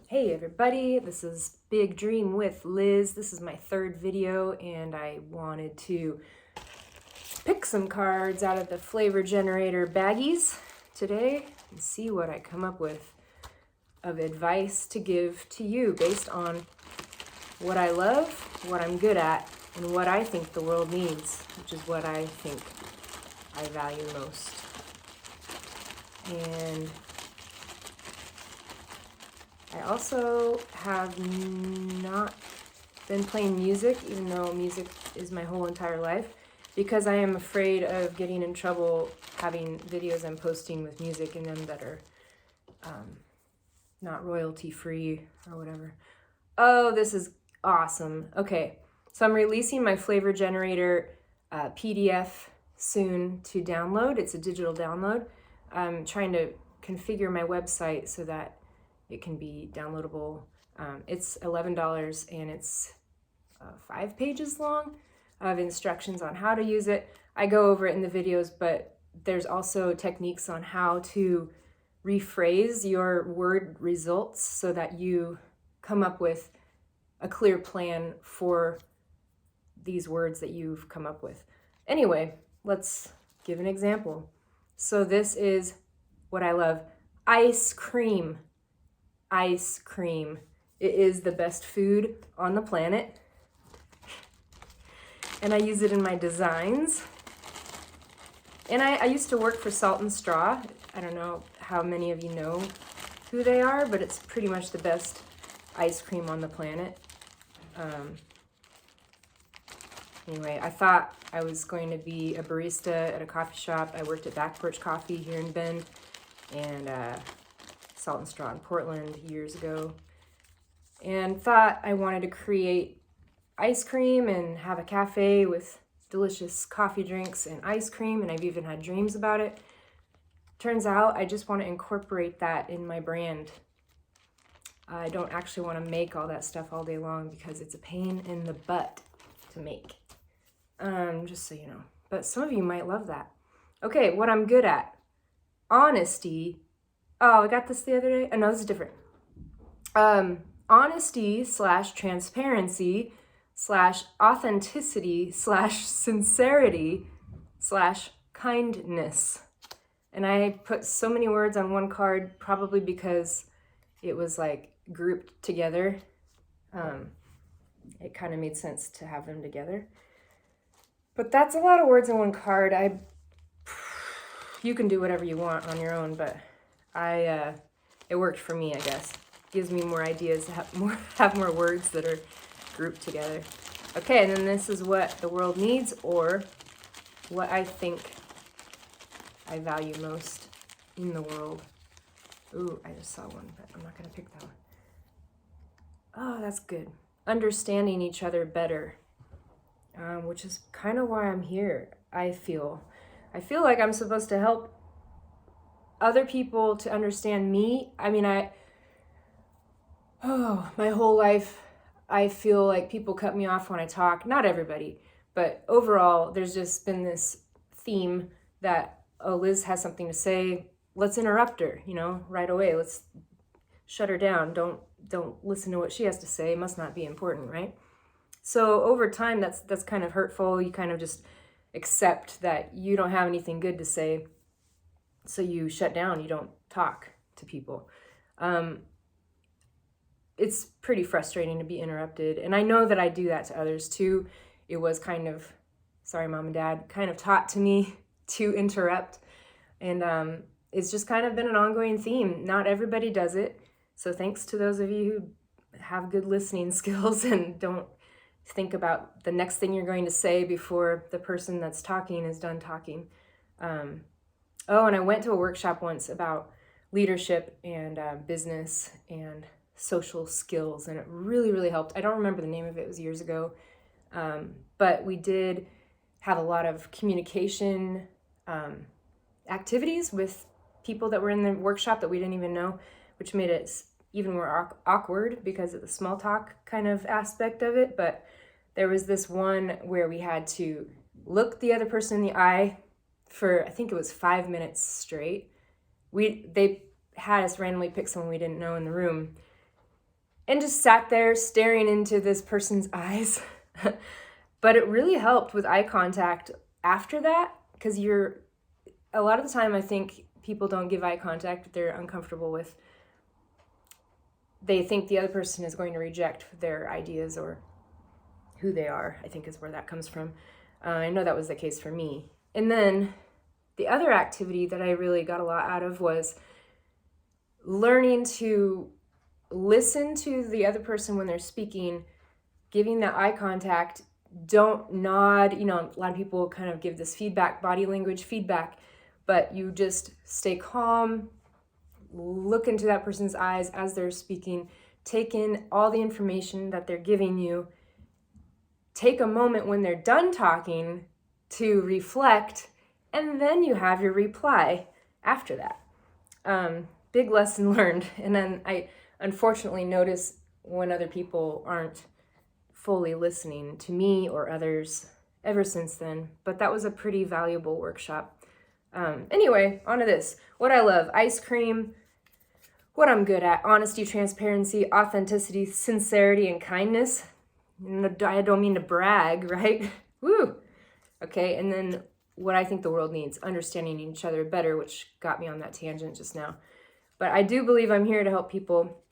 Hey everybody, this is Big Dream with Liz. This is my third video and I wanted to pick some cards out of the flavor generator baggies today and see what I come up with of advice to give to you based on what I love, what I'm good at, and what I think the world needs, which is what I think I value most. And I also have not been playing music, even though music is my whole entire life, because I am afraid of getting in trouble having videos I'm posting with music in them that are not royalty free or whatever. Oh, this is awesome. Okay, so I'm releasing my flavor generator PDF soon to download. It's a digital download. I'm trying to configure my website so that it can be downloadable. It's $11 and it's 5 pages long of instructions on how to use it. I go over it in the videos, but there's also techniques on how to rephrase your word results so that you come up with a clear plan for these words that you've come up with. Anyway, let's give an example. So this is what I love. Ice cream. Ice cream. It is the best food on the planet. And I use it in my designs. And I used to work for Salt and Straw. I don't know how many of you know who they are, but it's pretty much the best ice cream on the planet. Anyway, I thought I was going to be a barista at a coffee shop. I worked at Back Porch Coffee here in Bend and Salt and Straw in Portland years ago, and thought I wanted to create ice cream and have a cafe with delicious coffee drinks and ice cream, and I've even had dreams about it. Turns out I just want to incorporate that in my brand. I don't actually want to make all that stuff all day long because it's a pain in the butt to make. Just so you know. But some of you might love that. Okay, what I'm good at. Honesty. Oh, I got this the other day. Oh, no, this is different. Honesty / transparency / authenticity / sincerity / kindness. And I put so many words on one card, probably because it was like grouped together. It kind of made sense to have them together. But that's a lot of words in one card. You can do whatever you want on your own, but it worked for me, I guess. Gives me more ideas to have more words that are grouped together. Okay, and then this is what the world needs, or what I think I value most in the world. Ooh, I just saw one, but I'm not gonna pick that one. Oh, that's good. Understanding each other better, which is kind of why I'm here. I feel like I'm supposed to help other people to understand me. I mean, my whole life, I feel like people cut me off when I talk. Not everybody, but overall, there's just been this theme that, oh, Liz has something to say. Let's interrupt her, right away. Let's shut her down. Don't listen to what she has to say. It must not be important, right? So over time, that's kind of hurtful. You kind of just accept that you don't have anything good to say, so you shut down. You don't talk to people. It's pretty frustrating to be interrupted, and I know that I do that to others too. It was kind of, sorry, Mom and Dad, kind of taught to me to interrupt, and it's just kind of been an ongoing theme. Not everybody does it, so thanks to those of you who have good listening skills and don't think about the next thing you're going to say before the person that's talking is done talking. And I went to a workshop once about leadership and business and social skills, and it really, really helped. I don't remember the name of it. It was years ago. But we did have a lot of communication activities with people that were in the workshop that we didn't even know, which made it even more awkward because of the small talk kind of aspect of it. But there was this one where we had to look the other person in the eye for, I think it was 5 minutes straight. They had us randomly pick someone we didn't know in the room, and just sat there staring into this person's eyes. But it really helped with eye contact after that, because a lot of the time I think people don't give eye contact that they're uncomfortable with. They think the other person is going to reject their ideas or who they are, I think is where that comes from. I know that was the case for me. And then the other activity that I really got a lot out of was learning to listen to the other person when they're speaking, giving that eye contact. Don't nod. A lot of people kind of give this feedback, body language feedback, but you just stay calm, look into that person's eyes as they're speaking, take in all the information that they're giving you, take a moment when they're done talking to reflect, and then you have your reply after that. Big lesson learned. And then I unfortunately notice when other people aren't fully listening to me or others ever since then. But that was a pretty valuable workshop. Anyway, on to this. What I love: ice cream. What I'm good at: honesty, transparency, authenticity, sincerity, and kindness. I don't mean to brag, right? Woo! Okay, and then what I think the world needs: understanding each other better, which got me on that tangent just now. But I do believe I'm here to help people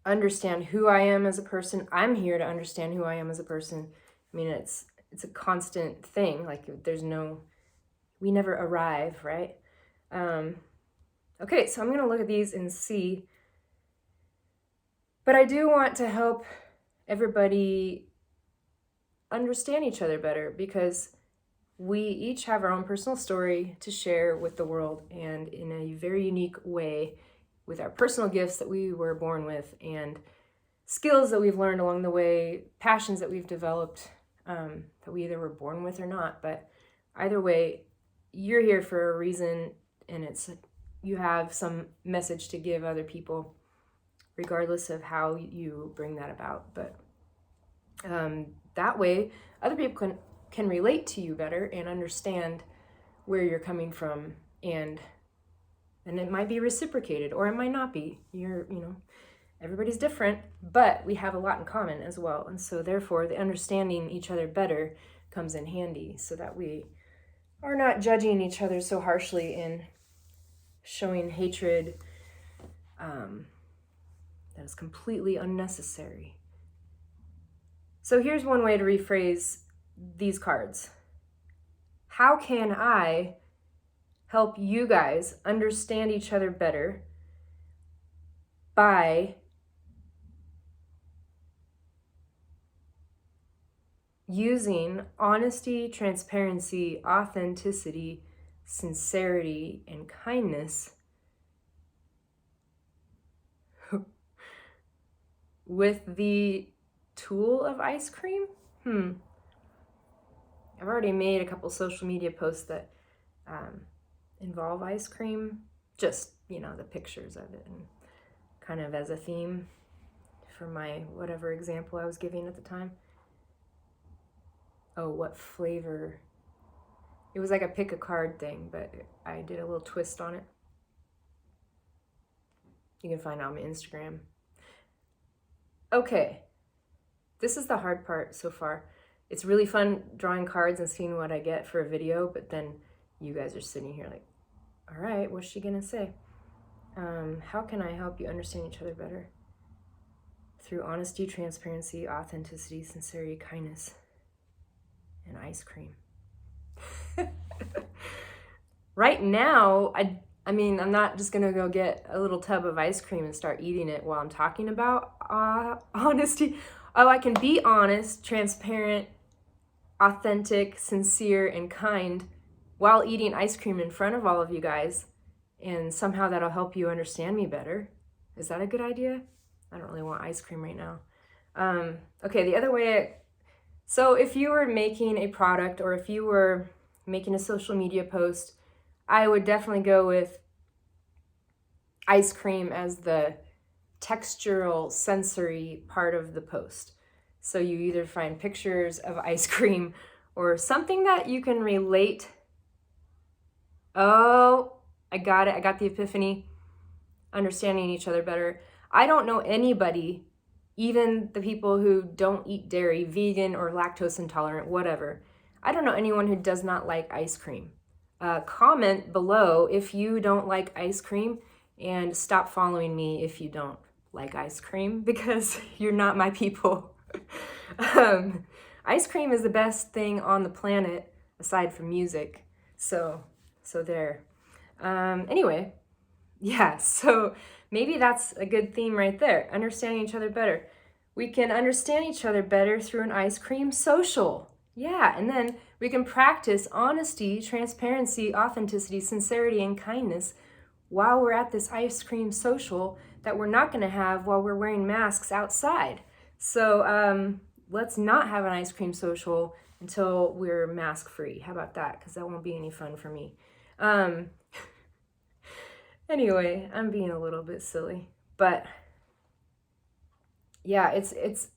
understand who I am as a person. I'm here to understand who I am as a person. I mean, it's a constant thing. Like, we never arrive, right? Okay, so I'm going to look at these and see. But I do want to help everybody understand each other better, because we each have our own personal story to share with the world, and in a very unique way, with our personal gifts that we were born with, and skills that we've learned along the way, passions that we've developed, that we either were born with or not. But either way, you're here for a reason, and you have some message to give other people, regardless of how you bring that about. But that way, other people can relate to you better and understand where you're coming from, and it might be reciprocated, or it might not be. Everybody's different, but we have a lot in common as well. And so therefore, the understanding each other better comes in handy, so that we are not judging each other so harshly and showing hatred that is completely unnecessary. So here's one way to rephrase these cards. How can I help you guys understand each other better by using honesty, transparency, authenticity, sincerity, and kindness with the tool of ice cream? I've already made a couple social media posts that involve ice cream, just, the pictures of it, and kind of as a theme for my whatever example I was giving at the time. Oh, what flavor? It was like a pick a card thing, but I did a little twist on it. You can find it on my Instagram. Okay, this is the hard part so far. It's really fun drawing cards and seeing what I get for a video, but then you guys are sitting here like, all right, what's she gonna say? How can I help you understand each other better? Through honesty, transparency, authenticity, sincerity, kindness, and ice cream. Right now, I mean, I'm not just gonna go get a little tub of ice cream and start eating it while I'm talking about honesty. Oh, I can be honest, transparent, authentic, sincere, and kind while eating ice cream in front of all of you guys, and somehow that'll help you understand me better. Is that a good idea? I don't really want ice cream right now. Okay, the other way, so if you were making a product, or if you were making a social media post, I would definitely go with ice cream as the textural, sensory part of the post. So you either find pictures of ice cream or something that you can relate. Oh, I got it. I got the epiphany. Understanding each other better. I don't know anybody even the people who don't eat dairy, vegan or lactose intolerant, whatever. I don't know anyone who does not like ice cream. Comment below if you don't like ice cream, and stop following me if you don't like ice cream, because you're not my people. Ice cream is the best thing on the planet aside from music. So there. Anyway, yeah, so maybe that's a good theme right there. Understanding each other better. We can understand each other better through an ice cream social. Yeah, and then we can practice honesty, transparency, authenticity, sincerity, and kindness while we're at this ice cream social that we're not going to have while we're wearing masks outside. So let's not have an ice cream social until we're mask free. How about that? Because that won't be any fun for me. Anyway, I'm being a little bit silly, but yeah, it's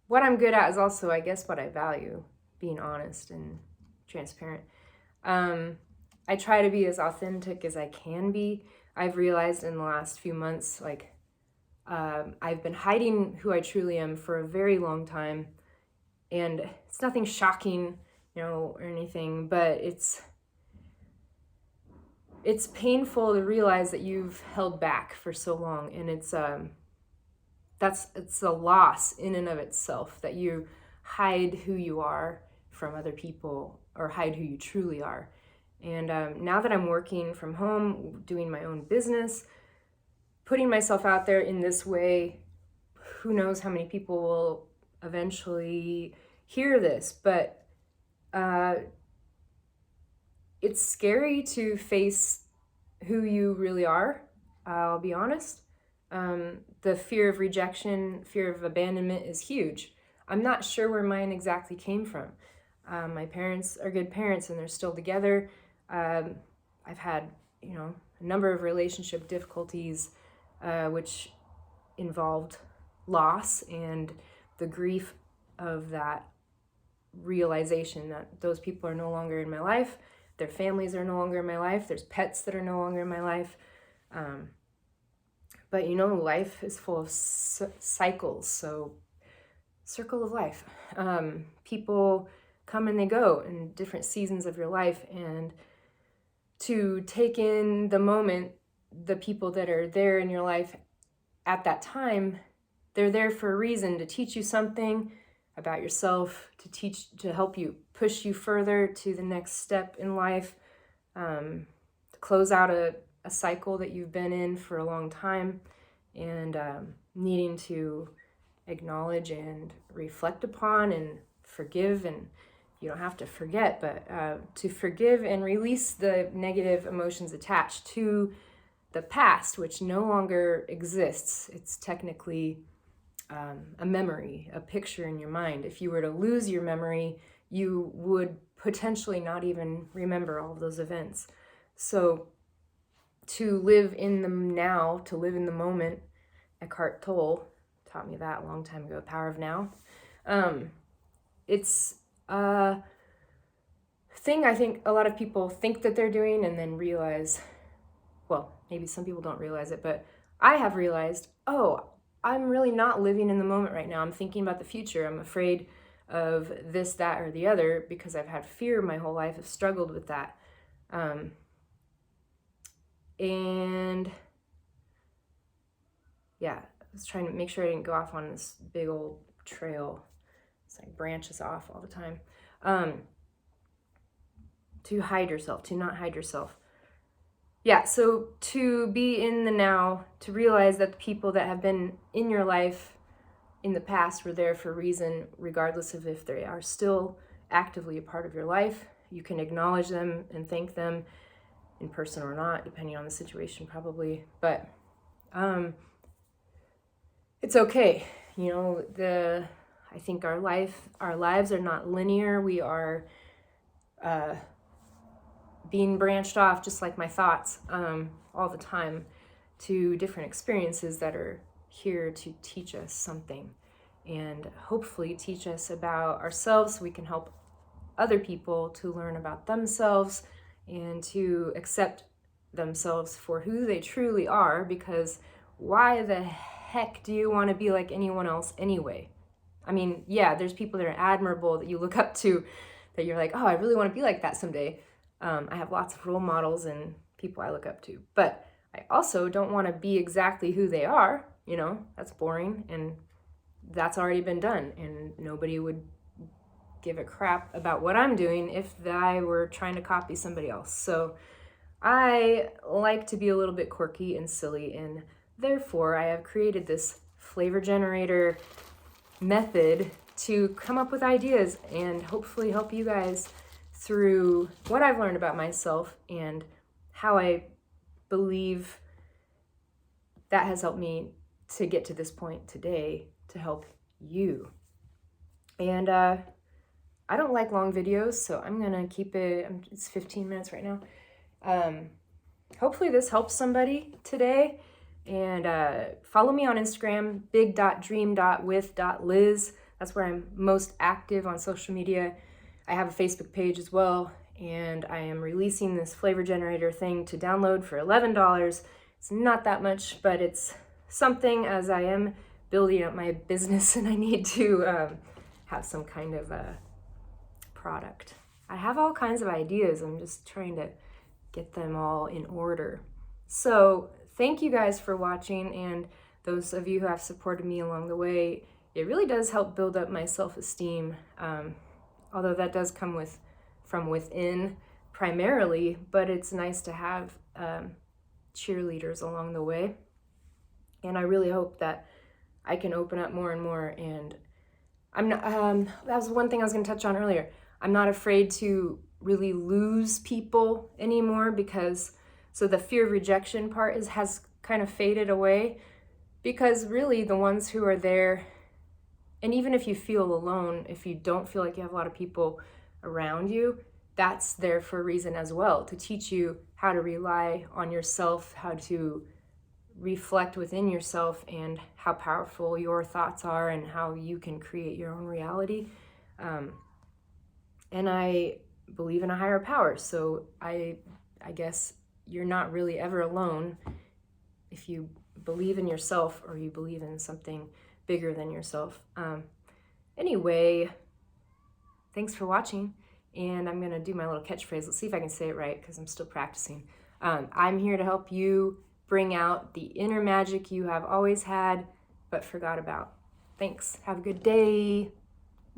what I'm good at is also, I guess, what I value, being honest and transparent. I try to be as authentic as I can be. I've realized in the last few months, like, I've been hiding who I truly am for a very long time, and it's nothing shocking, or anything, but it's painful to realize that you've held back for so long, and it's a loss in and of itself that you hide who you are from other people, or hide who you truly are. And now that I'm working from home, doing my own business, putting myself out there in this way, who knows how many people will eventually hear this, but it's scary to face who you really are, I'll be honest. The fear of rejection, fear of abandonment is huge. I'm not sure where mine exactly came from. My parents are good parents and they're still together. I've had, a number of relationship difficulties, which involved loss and the grief of that realization that those people are no longer in my life. Their families are no longer in my life. There's pets that are no longer in my life. But life is full of cycles. So, circle of life. People come and they go in different seasons of your life. And to take in the moment, the people that are there in your life at that time, they're there for a reason, to teach you something about yourself, to help you, push you further to the next step in life, to close out a cycle that you've been in for a long time, and needing to acknowledge and reflect upon and forgive. And you don't have to forget, but to forgive and release the negative emotions attached to the past, which no longer exists. It's technically a memory, a picture in your mind. If you were to lose your memory, you would potentially not even remember all of those events. So to live in the now, to live in the moment, Eckhart Tolle taught me that a long time ago, Power of Now. It's a thing I think a lot of people think that they're doing and then realize, well, maybe some people don't realize it, but I have realized, I'm really not living in the moment right now. I'm thinking about the future. I'm afraid of this, that, or the other because I've had fear my whole life. I've struggled with that. And yeah, I was trying to make sure I didn't go off on this big old trail. It's like branches off all the time. To hide yourself, to not hide yourself. Yeah, so to be in the now, to realize that the people that have been in your life in the past were there for a reason, regardless of if they are still actively a part of your life. You can acknowledge them and thank them in person or not, depending on the situation probably. But it's okay. I think our lives are not linear. We are being branched off, just like my thoughts, all the time, to different experiences that are here to teach us something, and hopefully teach us about ourselves so we can help other people to learn about themselves and to accept themselves for who they truly are, because why the heck do you want to be like anyone else anyway? I mean, yeah, there's people that are admirable that you look up to, that you're like, oh, I really want to be like that someday. I have lots of role models and people I look up to, but I also don't want to be exactly who they are. You know, that's boring, and that's already been done, and nobody would give a crap about what I'm doing if I were trying to copy somebody else. So I like to be a little bit quirky and silly, and therefore I have created this flavor generator method to come up with ideas and hopefully help you guys through what I've learned about myself and how I believe that has helped me to get to this point today to help you. And I don't like long videos, so I'm gonna keep it, it's 15 minutes right now. Hopefully this helps somebody today. And follow me on Instagram, big.dream.with.liz. That's where I'm most active on social media. I have a Facebook page as well, and I am releasing this flavor generator thing to download for $11. It's not that much, but it's something, as I am building up my business and I need to have some kind of product. I have all kinds of ideas. I'm just trying to get them all in order. So thank you guys for watching, and those of you who have supported me along the way. It really does help build up my self-esteem, although that does come from within primarily, but it's nice to have cheerleaders along the way. And I really hope that I can open up more and more, and I'm not, that was one thing I was going to touch on earlier. I'm not afraid to really lose people anymore, because so the fear of rejection part has kind of faded away, because really the ones who are there, and even if you feel alone, if you don't feel like you have a lot of people around you, that's there for a reason as well, to teach you how to rely on yourself, how to reflect within yourself, and how powerful your thoughts are and how you can create your own reality. And I believe in a higher power, so I guess you're not really ever alone if you believe in yourself, or you believe in something bigger than yourself. Anyway, thanks for watching, and I'm gonna do my little catchphrase. Let's see if I can say it right, because I'm still practicing. I'm here to help you bring out the inner magic you have always had but forgot about. Thanks. Have a good day.